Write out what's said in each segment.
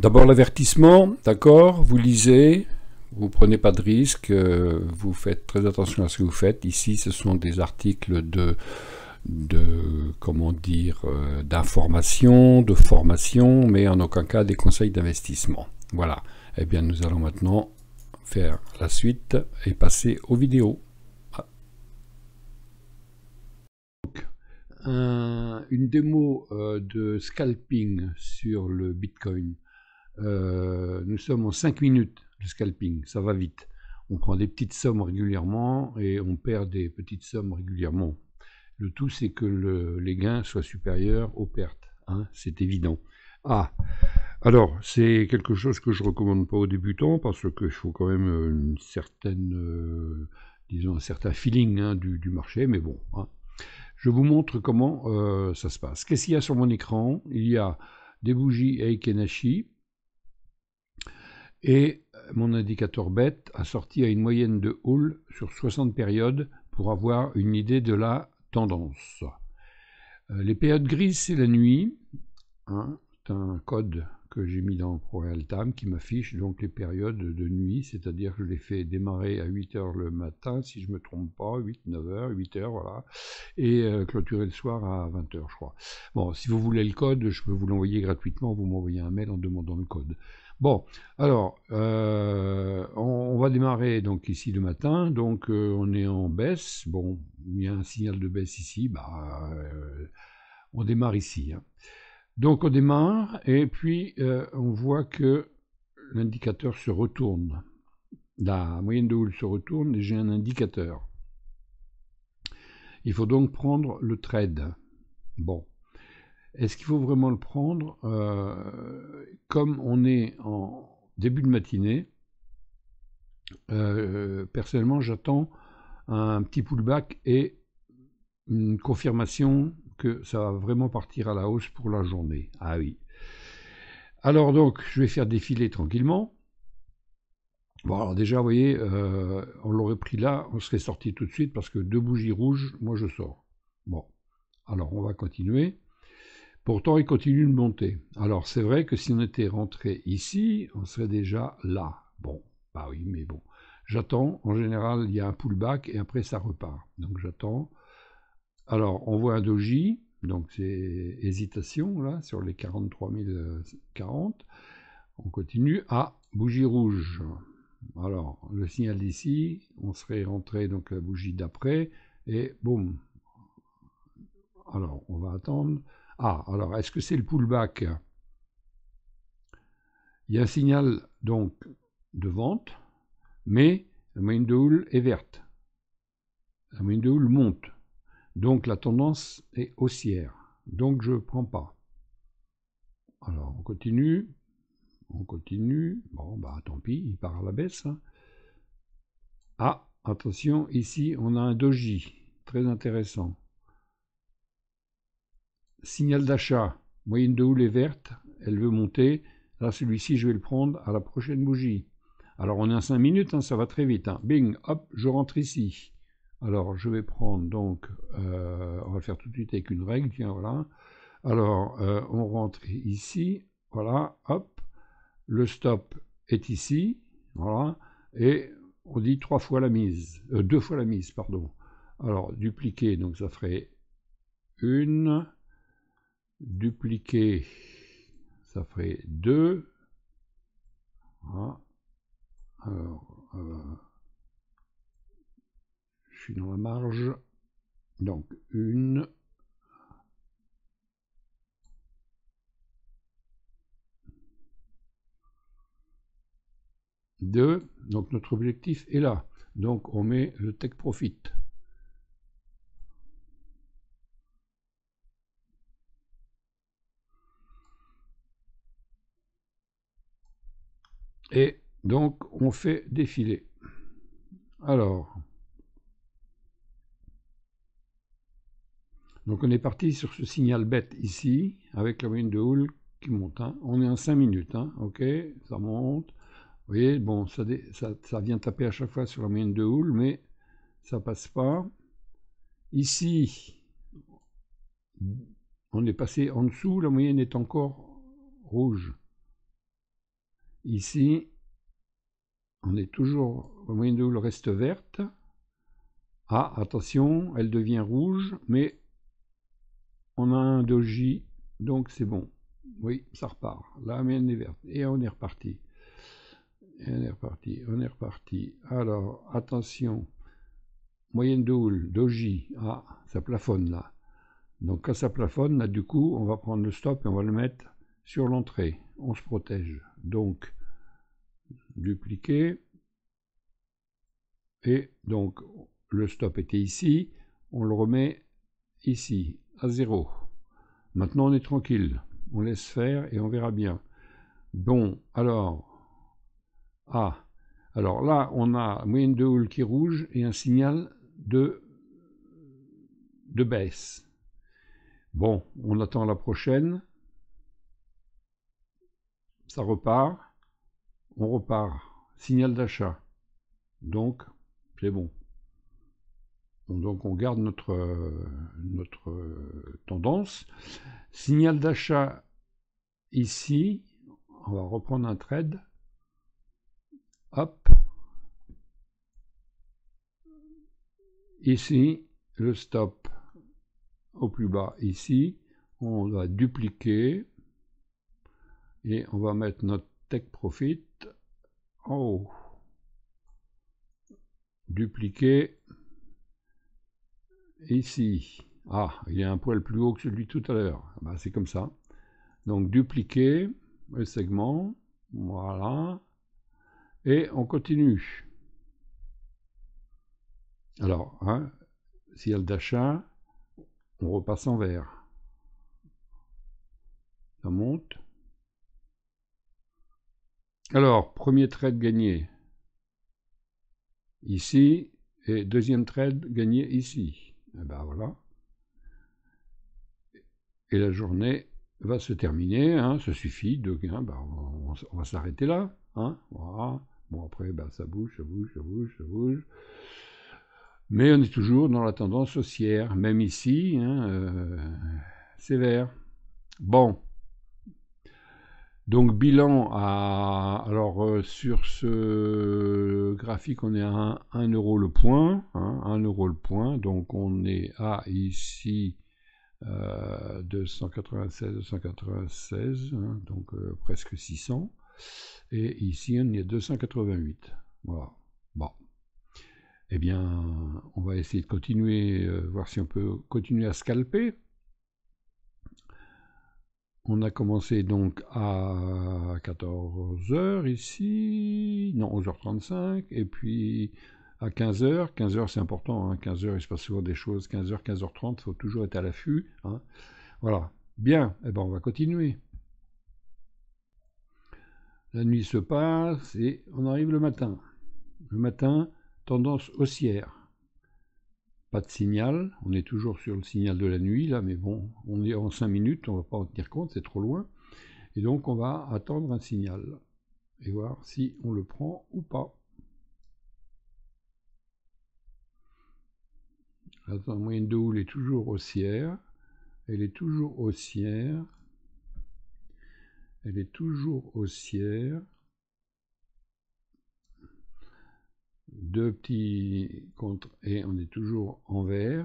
D'abord l'avertissement, d'accord, vous lisez, vous prenez pas de risque, vous faites très attention à ce que vous faites. Ici, ce sont des articles comment dire, d'information, de formation, mais en aucun cas des conseils d'investissement. Voilà. Eh bien, nous allons maintenant faire la suite et passer aux vidéos. Donc, une démo de scalping sur le Bitcoin. Nous sommes en 5 minutes de scalping, ça va vite. On prend des petites sommes régulièrement et on perd des petites sommes régulièrement. Le tout, c'est que les gains soient supérieurs aux pertes, hein, c'est évident. Ah, alors, c'est quelque chose que je ne recommande pas aux débutants parce qu'il faut quand même une certaine, disons, un certain feeling, hein, du marché, mais bon. Hein. Je vous montre comment ça se passe. Qu'est-ce qu'il y a sur mon écran? Il y a des bougies Heikin Ashi. Et mon indicateur BET a sorti à une moyenne de Hull sur 60 périodes pour avoir une idée de la tendance. Les périodes grises, c'est la nuit. Hein, c'est un code que j'ai mis dans ProRealTime qui m'affiche donc les périodes de nuit, c'est-à-dire que je les fais démarrer à 8 h le matin, si je ne me trompe pas, 8, 9 h, 8 h, voilà, et clôturer le soir à 20 h, je crois. Bon, si vous voulez le code, je peux vous l'envoyer gratuitement, vous m'envoyez un mail en demandant le code. Bon, alors, on va démarrer donc ici le matin, donc on est en baisse, bon, il y a un signal de baisse ici, on démarre ici. Hein. Donc on démarre, et puis on voit que l'indicateur se retourne, la moyenne de Hull se retourne, et j'ai un indicateur. Il faut donc prendre le trade. Bon. Est-ce qu'il faut vraiment le prendre? Comme on est en début de matinée, personnellement j'attends un petit pullback et une confirmation que ça va vraiment partir à la hausse pour la journée. Ah oui. Alors donc, je vais faire défiler tranquillement. Bon, alors déjà, vous voyez, on l'aurait pris là, on serait sorti tout de suite parce que 2 bougies rouges, moi je sors. Bon, alors on va continuer. Pourtant, il continue de monter. Alors, c'est vrai que si on était rentré ici, on serait déjà là. Bon, bah oui, mais bon. J'attends. En général, il y a un pullback et après, ça repart. Donc, j'attends. Alors, on voit un doji. Donc, c'est hésitation, là, sur les 43 040. On continue. Ah, bougie rouge. Alors, le signal d'ici, on serait rentré, donc, la bougie d'après. Et boum. Alors, on va attendre. Ah, alors, est-ce que c'est le pullback? Il y a un signal, donc, de vente, mais la moyenne de Hull est verte. La moyenne de Hull monte. Donc, la tendance est haussière. Donc, je ne prends pas. Alors, on continue. On continue. Bon, bah, tant pis, il part à la baisse. Hein. Ah, attention, ici, on a un doji. Très intéressant. Signal d'achat. Moyenne de Hull est verte. Elle veut monter. Là, celui-ci, je vais le prendre à la prochaine bougie. Alors, on est à 5 minutes, hein, ça va très vite. Hein. Bing, hop, je rentre ici. Alors, je vais prendre, donc, on va le faire tout de suite avec une règle, tiens, voilà. Alors, on rentre ici, voilà, hop. Le stop est ici, voilà. Et on dit 3 fois la mise, 2 fois la mise, pardon. Alors, dupliquer, donc ça ferait 1, dupliquer, ça ferait 2. Voilà. Alors, je suis dans la marge. Donc, 1. 2. Donc, notre objectif est là. Donc, on met le take profit. Et donc, on fait défiler. Alors, donc on est parti sur ce signal bête ici, avec la moyenne de Hull qui monte. Hein. On est en 5 minutes, hein. Ok, ça monte. Vous voyez, bon, ça vient taper à chaque fois sur la moyenne de Hull, mais ça passe pas. Ici, on est passé en dessous, la moyenne est encore rouge. Ici, on est toujours, la moyenne de houle reste verte. Ah, attention, elle devient rouge, mais on a un doji, donc c'est bon. Oui, ça repart. La moyenne est verte. Et on est reparti. Et on est reparti, on est reparti. Alors, attention. Moyenne de houle, doji. Ah, ça plafonne là. Donc quand ça plafonne, là du coup, on va prendre le stop et on va le mettre sur l'entrée. On se protège. Donc, dupliquer. Et donc, le stop était ici. On le remet ici, à 0. Maintenant, on est tranquille. On laisse faire et on verra bien. Bon, alors... Ah, alors là, on a moyenne de houle qui est rouge et un signal de baisse. Bon, on attend la prochaine. Ça repart. On repart. Signal d'achat. Donc, c'est bon. Donc, on garde notre tendance. Signal d'achat ici. On va reprendre un trade. Hop. Ici, le stop au plus bas ici. On va dupliquer. Et on va mettre notre take profit en haut. Dupliquer. Ici. Ah, il est un poil plus haut que celui de tout à l'heure. Ben, c'est comme ça. Donc dupliquer le segment. Voilà. Et on continue. Alors, hein, signal d'achat, on repasse en vert. Ça monte. Alors, premier trade gagné ici, et deuxième trade gagné ici. Et ben voilà. Et la journée va se terminer, hein, ça suffit, de, hein, ben on va s'arrêter là. Hein, voilà. Bon, après, ben, ça bouge, ça bouge, ça bouge, ça bouge. Mais on est toujours dans la tendance haussière, même ici, hein, c'est vert. Bon. Donc bilan à... Alors sur ce graphique, on est à 1 euro le point. Hein, 1 euro le point. Donc on est à ici 296, 296, hein, donc presque 600. Et ici on est à 288. Voilà. Bon. Eh bien, on va essayer de continuer, voir si on peut continuer à scalper. On a commencé donc à 14h ici, non 11h35, et puis à 15h. 15h c'est important, hein, 15h il se passe souvent des choses, 15h, 15h30, il faut toujours être à l'affût. Hein. Voilà, bien, eh ben on va continuer. La nuit se passe et on arrive le matin. Le matin, tendance haussière. Pas de signal, on est toujours sur le signal de la nuit là, mais bon, on est en 5 minutes, on ne va pas en tenir compte, c'est trop loin. Et donc on va attendre un signal et voir si on le prend ou pas. La moyenne de houle est toujours haussière, elle est toujours haussière, elle est toujours haussière. Deux petits contre et on est toujours en vert.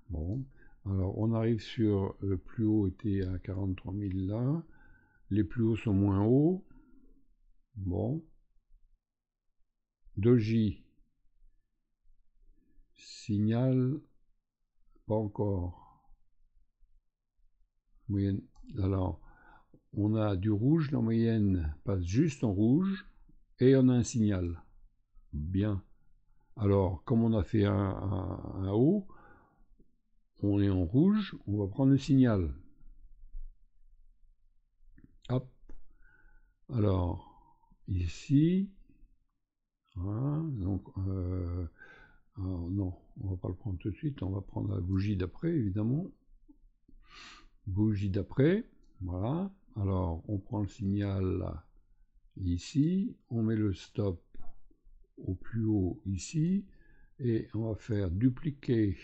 Bon, alors on arrive sur le plus haut était à 43 000 là, les plus hauts sont moins hauts. Bon, doji, signal, pas encore. Moyenne, alors on a du rouge, la moyenne passe juste en rouge et on a un signal. Bien. Alors, comme on a fait un haut, on est en rouge, on va prendre le signal. Hop. Alors, ici, voilà, donc, non, on va pas le prendre tout de suite, on va prendre la bougie d'après, évidemment. Bougie d'après, voilà. Alors, on prend le signal là, ici, on met le stop au plus haut ici, et on va faire dupliquer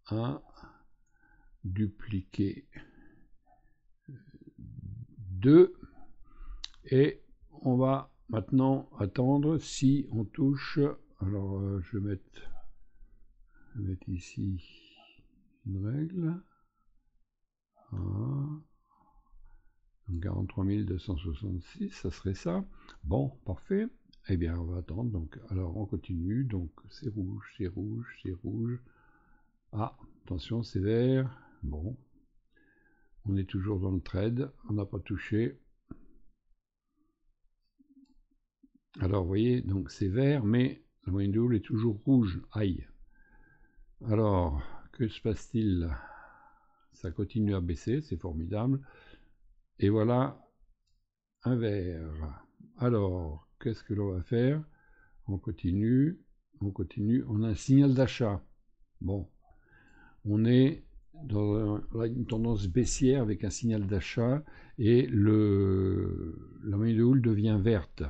1, dupliquer 2, et on va maintenant attendre si on touche. Alors je vais mettre ici une règle. 43 266, ça serait ça. Bon, parfait. Eh bien, on va attendre. Donc, alors, on continue. Donc, c'est rouge, c'est rouge, c'est rouge. Ah, attention, c'est vert. Bon. On est toujours dans le trade. On n'a pas touché. Alors, vous voyez, donc c'est vert, mais la moyenne de houle est toujours rouge. Aïe. Alors, que se passe-t-il? Ça continue à baisser, c'est formidable. Et voilà un vert. Alors, qu'est-ce que l'on va faire? On continue, on a un signal d'achat. Bon, on est dans une tendance baissière avec un signal d'achat et la moyenne de houle devient verte.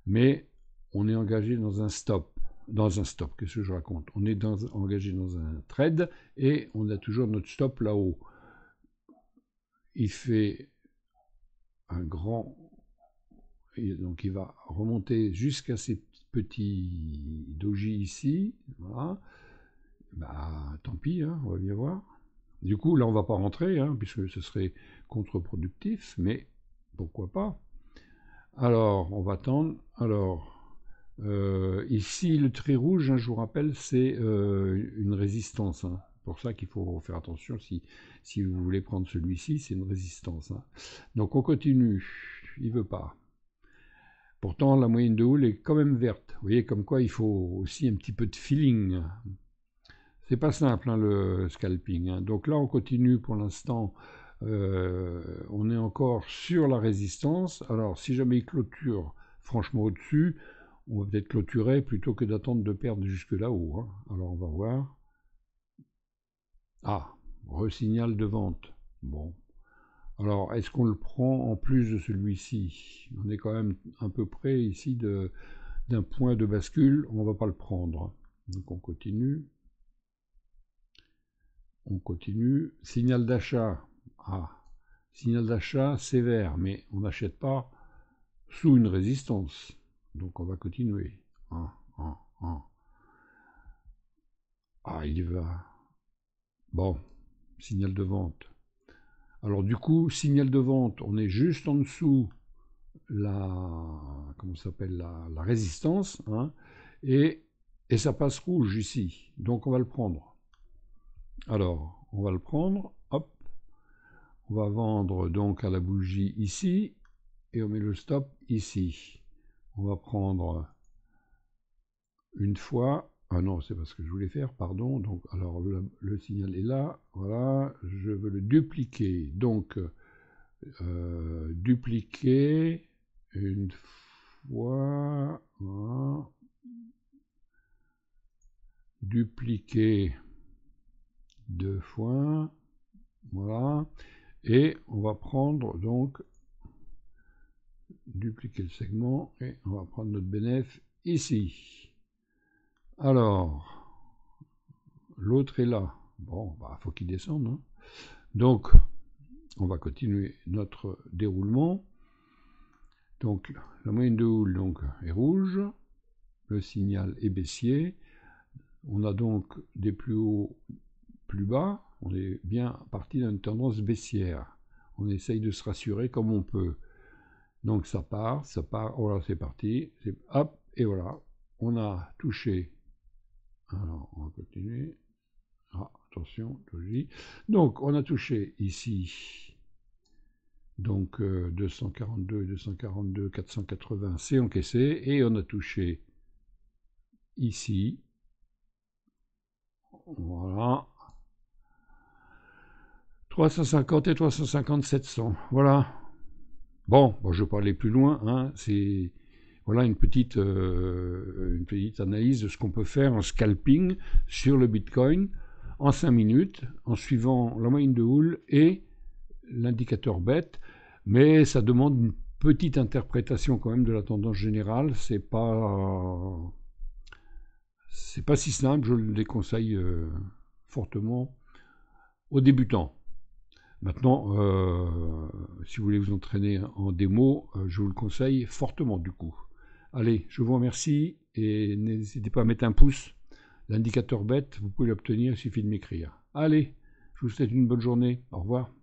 Mais on est engagé dans un stop. Qu'est-ce que je raconte? On est engagé dans un trade et on a toujours notre stop là-haut. Il fait un grand... Donc il va remonter jusqu'à ces petits doji ici. Voilà. Bah, tant pis, hein, on va bien voir. Du coup, là, on ne va pas rentrer, hein, puisque ce serait contre-productif, mais pourquoi pas. Alors, on va attendre. Alors, ici, le trait rouge, hein, je vous rappelle, c'est une résistance. Hein. C'est pour ça qu'il faut faire attention. Si vous voulez prendre celui-ci, c'est une résistance. Hein. Donc, on continue. Il ne veut pas. Pourtant, la moyenne de houle est quand même verte. Vous voyez, comme quoi il faut aussi un petit peu de feeling. C'est pas simple, hein, le scalping. Hein. Donc là, on continue pour l'instant. On est encore sur la résistance. Alors, si jamais il clôture franchement au-dessus, on va peut-être clôturer plutôt que d'attendre de perdre jusque là-haut. Hein. Alors, on va voir. Ah, re-signal de vente. Bon. Alors, est-ce qu'on le prend en plus de celui-ci? On est quand même un peu près ici d'un point de bascule. On ne va pas le prendre. Donc, on continue. On continue. Signal d'achat. Ah, signal d'achat sévère, mais on n'achète pas sous une résistance. Donc on va continuer. Ah, il y va. Bon, signal de vente. Alors du coup, signal de vente, on est juste en dessous comment s'appelle la résistance, hein, et ça passe rouge ici. Donc on va le prendre. Alors, on va le prendre, hop, on va vendre donc à la bougie ici, et on met le stop ici. On va prendre une fois, ah non, c'est pas ce que je voulais faire, pardon, donc alors le signal est là, voilà, je veux le dupliquer, donc dupliquer une fois, voilà, dupliquer deux fois, voilà, et on va prendre donc dupliquer le segment et on va prendre notre bénéfice ici. Alors, l'autre est là. Bon, bah, faut qu'il descende. Hein. Donc, on va continuer notre déroulement. Donc, la moyenne de houle donc, est rouge. Le signal est baissier. On a donc des plus hauts, plus bas. On est bien parti d'une tendance baissière. On essaye de se rassurer comme on peut. Donc, ça part. Voilà, c'est parti. Hop, et voilà. On a touché. Alors, on va continuer. Ah, attention, doji. Donc, on a touché ici, donc 242, 242, 480, c'est encaissé, et on a touché ici, voilà, 350 et 350, 700, voilà. Bon, je ne vais pas aller plus loin, hein, c'est... Voilà une petite analyse de ce qu'on peut faire en scalping sur le Bitcoin en 5 minutes, en suivant la moyenne de houle et l'indicateur BET, mais ça demande une petite interprétation quand même de la tendance générale. C'est pas si simple, je le déconseille fortement. fortement aux débutants. Maintenant, si vous voulez vous entraîner en démo, je vous le conseille fortement du coup. Allez, je vous remercie et n'hésitez pas à mettre un pouce. L'indicateur bête, vous pouvez l'obtenir, il suffit de m'écrire. Allez, je vous souhaite une bonne journée. Au revoir.